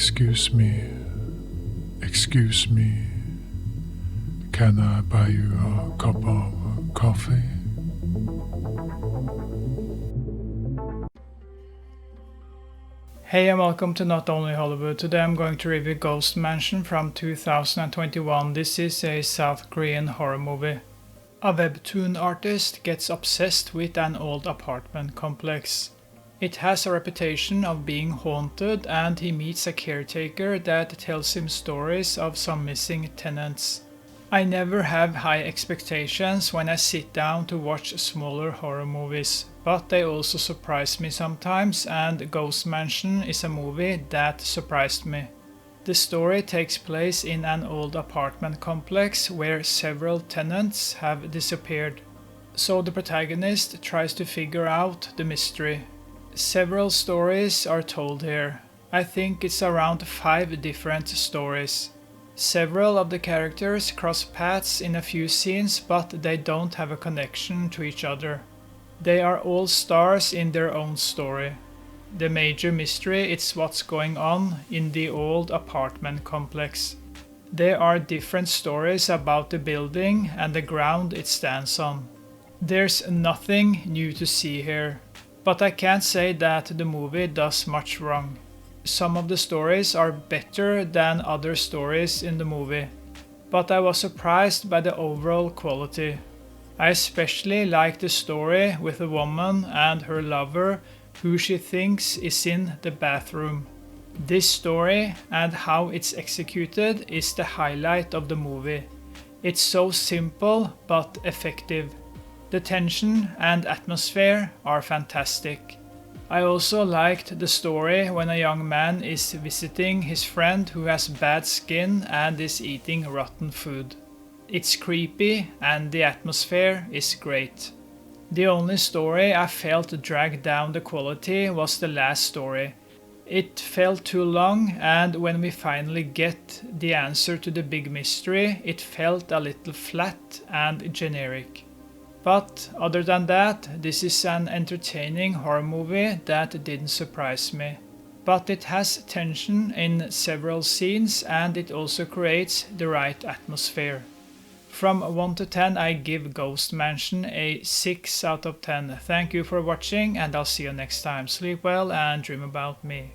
Excuse me, excuse me, can I buy you a cup of coffee? Hey and welcome to Not Only Hollywood. Today I'm going to review Ghost Mansion from 2021. This is a South Korean horror movie. A webtoon artist gets obsessed with an old apartment complex. It has a reputation of being haunted, and he meets a caretaker that tells him stories of some missing tenants. I never have high expectations when I sit down to watch smaller horror movies, but they also surprise me sometimes, and Ghost Mansion is a movie that surprised me. The story takes place in an old apartment complex where several tenants have disappeared. So the protagonist tries to figure out the mystery. Several stories are told here. I think it's around 5 different stories. Several of the characters cross paths in a few scenes, but they don't have a connection to each other. They are all stars in their own story. The major mystery is what's going on in the old apartment complex. There are different stories about the building and the ground it stands on. There's nothing new to see here, but I can't say that the movie does much wrong. Some of the stories are better than other stories in the movie, but I was surprised by the overall quality. I especially like the story with a woman and her lover who she thinks is in the bathroom. This story and how it's executed is the highlight of the movie. It's so simple but effective. The tension and atmosphere are fantastic. I also liked the story when a young man is visiting his friend who has bad skin and is eating rotten food. It's creepy and the atmosphere is great. The only story I felt dragged down the quality was the last story. It felt too long, and when we finally get the answer to the big mystery, it felt a little flat and generic. But other than that, this is an entertaining horror movie that didn't surprise me. But it has tension in several scenes, and it also creates the right atmosphere. From 1 to 10 I give Ghost Mansion a 6 out of 10. Thank you for watching, and I'll see you next time. Sleep well and dream about me.